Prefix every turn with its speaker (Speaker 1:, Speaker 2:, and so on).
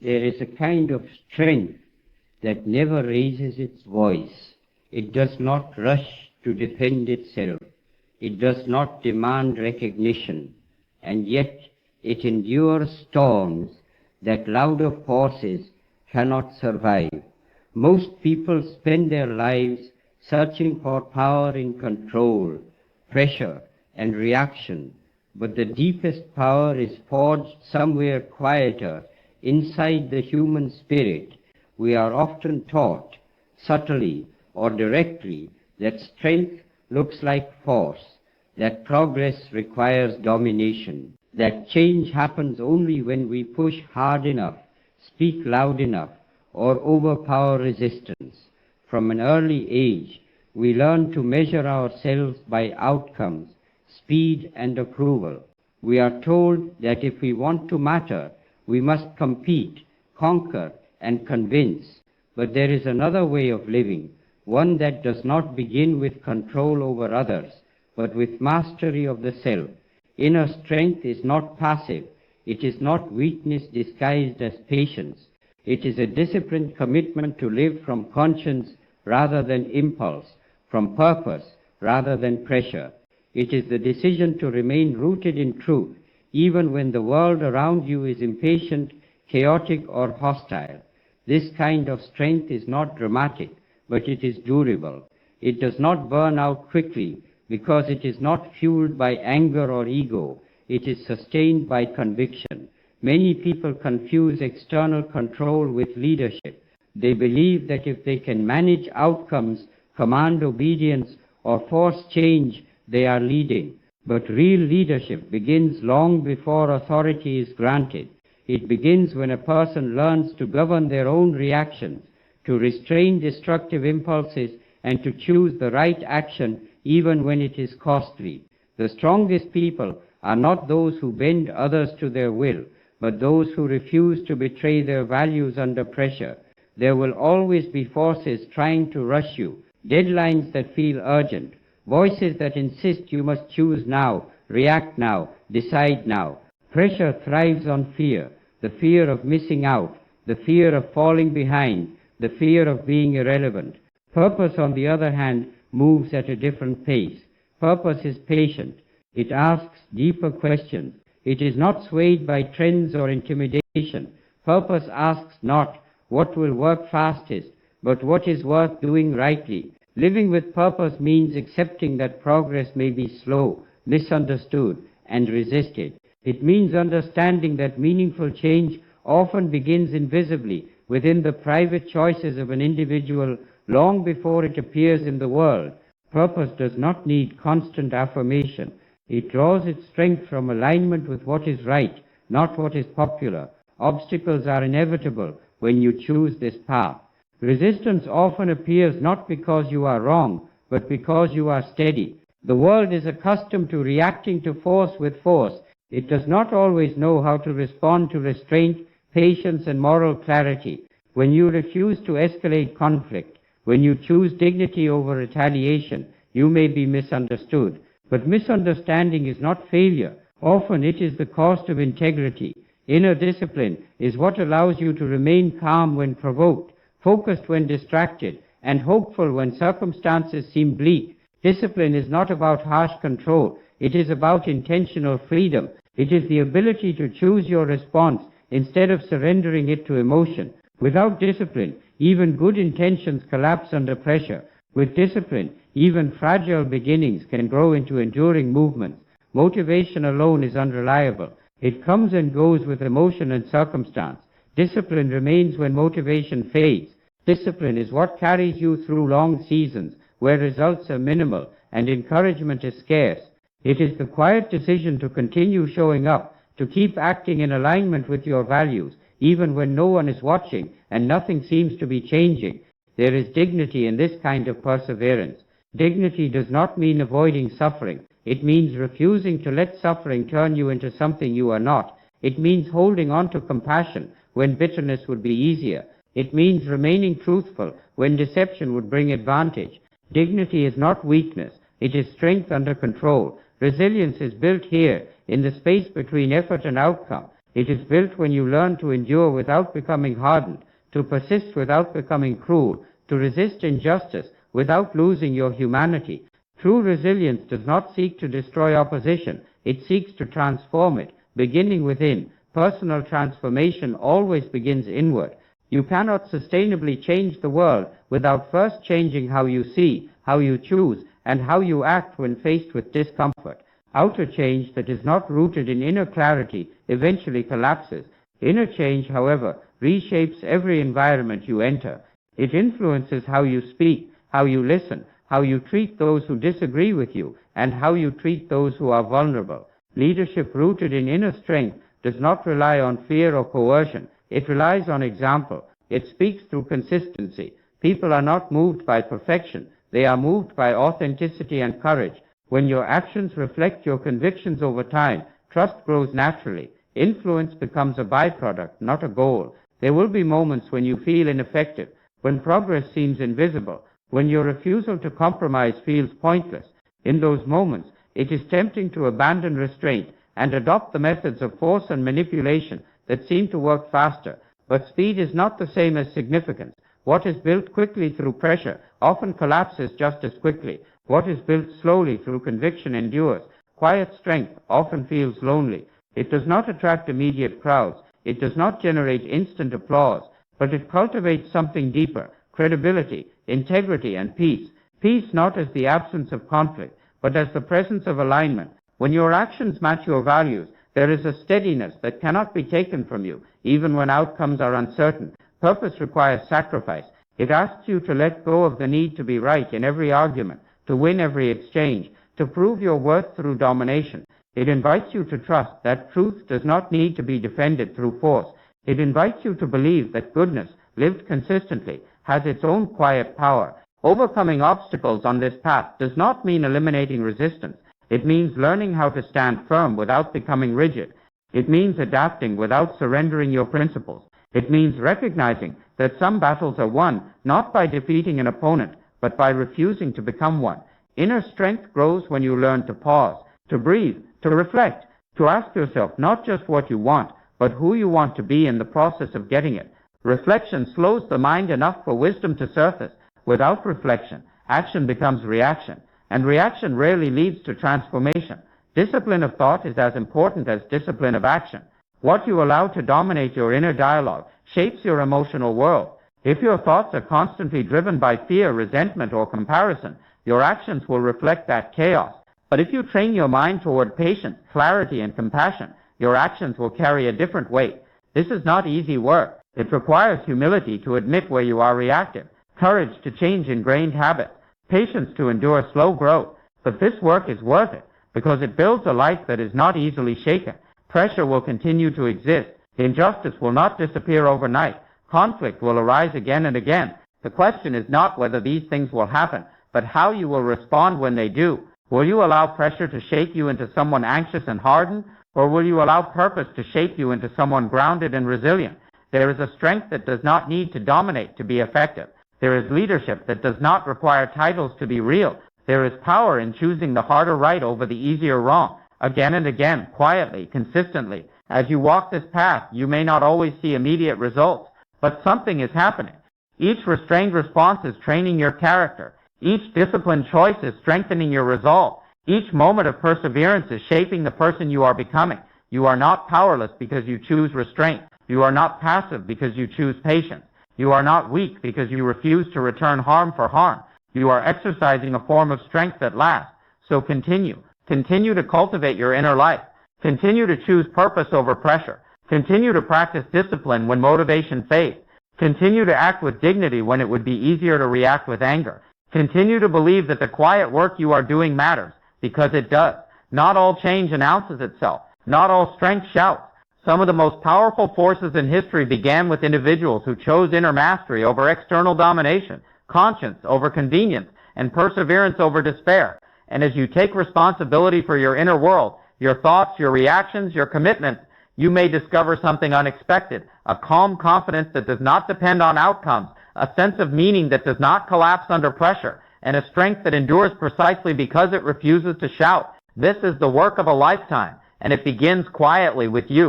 Speaker 1: There is a kind of strength that never raises its voice. It does not rush to defend itself. It does not demand recognition. And yet it endures storms that louder forces cannot survive. Most people spend their lives searching for power in control, pressure, and reaction, but the deepest power is forged somewhere quieter inside the human spirit. We are often taught, subtly or directly, that strength looks like force, that progress requires domination, that change happens only when we push hard enough, speak loud enough, or overpower resistance. From an early age, we learn to measure ourselves by outcomes, speed and approval. We are told that if we want to matter, we must compete, conquer, and convince. But there is another way of living, one that does not begin with control over others, but with mastery of the self. Inner strength is not passive. It is not weakness disguised as patience. It is a disciplined commitment to live from conscience rather than impulse, from purpose rather than pressure. It is the decision to remain rooted in truth, even when the world around you is impatient, chaotic, or hostile. This kind of strength is not dramatic, but it is durable. It does not burn out quickly because it is not fueled by anger or ego. It is sustained by conviction. Many people confuse external control with leadership. They believe that if they can manage outcomes, command obedience, or force change, they are leading. But real leadership begins long before authority is granted. It begins when a person learns to govern their own reactions, to restrain destructive impulses, and to choose the right action even when it is costly. The strongest people are not those who bend others to their will, but those who refuse to betray their values under pressure. There will always be forces trying to rush you, deadlines that feel urgent, voices that insist you must choose now, react now, decide now. Pressure thrives on fear, the fear of missing out, the fear of falling behind, the fear of being irrelevant. Purpose, on the other hand, moves at a different pace. Purpose is patient. It asks deeper questions. It is not swayed by trends or intimidation. Purpose asks not what will work fastest, but what is worth doing rightly. Living with purpose means accepting that progress may be slow, misunderstood, and resisted. It means understanding that meaningful change often begins invisibly within the private choices of an individual long before it appears in the world. Purpose does not need constant affirmation. It draws its strength from alignment with what is right, not what is popular. Obstacles are inevitable when you choose this path. Resistance often appears not because you are wrong, but because you are steady. The world is accustomed to reacting to force with force. It does not always know how to respond to restraint, patience, and moral clarity. When you refuse to escalate conflict, when you choose dignity over retaliation, you may be misunderstood. But misunderstanding is not failure. Often it is the cost of integrity. Inner discipline is what allows you to remain calm when provoked, focused when distracted, and hopeful when circumstances seem bleak. Discipline is not about harsh control. It is about intentional freedom. It is the ability to choose your response instead of surrendering it to emotion. Without discipline, even good intentions collapse under pressure. With discipline, even fragile beginnings can grow into enduring movements. Motivation alone is unreliable. It comes and goes with emotion and circumstance. Discipline remains when motivation fades. Discipline is what carries you through long seasons where results are minimal and encouragement is scarce. It is the quiet decision to continue showing up, to keep acting in alignment with your values, even when no one is watching and nothing seems to be changing. There is dignity in this kind of perseverance. Dignity does not mean avoiding suffering. It means refusing to let suffering turn you into something you are not. It means holding on to compassion when bitterness would be easier. It means remaining truthful when deception would bring advantage. Dignity is not weakness. It is strength under control. Resilience is built here, in the space between effort and outcome. It is built when you learn to endure without becoming hardened, to persist without becoming cruel, to resist injustice without losing your humanity. True resilience does not seek to destroy opposition, it seeks to transform it, beginning within. Personal transformation always begins inward. You cannot sustainably change the world without first changing how you see, how you choose, and how you act when faced with discomfort. Outer change that is not rooted in inner clarity eventually collapses. Inner change, however, reshapes every environment you enter. It influences how you speak, how you listen, how you treat those who disagree with you, and how you treat those who are vulnerable. Leadership rooted in inner strength does not rely on fear or coercion. It relies on example. It speaks through consistency. People are not moved by perfection. They are moved by authenticity and courage. When your actions reflect your convictions over time, trust grows naturally. Influence becomes a byproduct, not a goal. There will be moments when you feel ineffective, when progress seems invisible, when your refusal to compromise feels pointless. In those moments, it is tempting to abandon restraint and adopt the methods of force and manipulation that seem to work faster. But speed is not the same as significance. What is built quickly through pressure often collapses just as quickly. What is built slowly through conviction endures. Quiet strength often feels lonely. It does not attract immediate crowds. It does not generate instant applause, but it cultivates something deeper: credibility, integrity, and peace. Peace not as the absence of conflict, but as the presence of alignment. When your actions match your values, there is a steadiness that cannot be taken from you, even when outcomes are uncertain. Purpose requires sacrifice. It asks you to let go of the need to be right in every argument, to win every exchange, to prove your worth through domination. It invites you to trust that truth does not need to be defended through force. It invites you to believe that goodness, lived consistently, has its own quiet power. Overcoming obstacles on this path does not mean eliminating resistance. It means learning how to stand firm without becoming rigid. It means adapting without surrendering your principles. It means recognizing that some battles are won not by defeating an opponent, but by refusing to become one. Inner strength grows when you learn to pause, to breathe, to reflect, to ask yourself not just what you want, but who you want to be in the process of getting it. Reflection slows the mind enough for wisdom to surface. Without reflection, action becomes reaction, and reaction rarely leads to transformation. Discipline of thought is as important as discipline of action. What you allow to dominate your inner dialogue shapes your emotional world. If your thoughts are constantly driven by fear, resentment, or comparison, your actions will reflect that chaos. But if you train your mind toward patience, clarity, and compassion, your actions will carry a different weight. This is not easy work. It requires humility to admit where you are reactive, courage to change ingrained habits, patience to endure slow growth. But this work is worth it because it builds a life that is not easily shaken. Pressure will continue to exist. Injustice will not disappear overnight. Conflict will arise again and again. The question is not whether these things will happen, but how you will respond when they do. Will you allow pressure to shape you into someone anxious and hardened, or will you allow purpose to shape you into someone grounded and resilient? There is a strength that does not need to dominate to be effective. There is leadership that does not require titles to be real. There is power in choosing the harder right over the easier wrong, again and again, quietly, consistently. As you walk this path, you may not always see immediate results, but something is happening. Each restrained response is training your character. Each disciplined choice is strengthening your resolve. Each moment of perseverance is shaping the person you are becoming. You are not powerless because you choose restraint. You are not passive because you choose patience. You are not weak because you refuse to return harm for harm. You are exercising a form of strength that lasts. So continue. Continue to cultivate your inner life. Continue to choose purpose over pressure. Continue to practice discipline when motivation fades. Continue to act with dignity when it would be easier to react with anger. Continue to believe that the quiet work you are doing matters, because it does. Not all change announces itself. Not all strength shouts. Some of the most powerful forces in history began with individuals who chose inner mastery over external domination, conscience over convenience, and perseverance over despair. And as you take responsibility for your inner world, your thoughts, your reactions, your commitments, you may discover something unexpected, a calm confidence that does not depend on outcomes, a sense of meaning that does not collapse under pressure, and a strength that endures precisely because it refuses to shout. This is the work of a lifetime, and it begins quietly with you.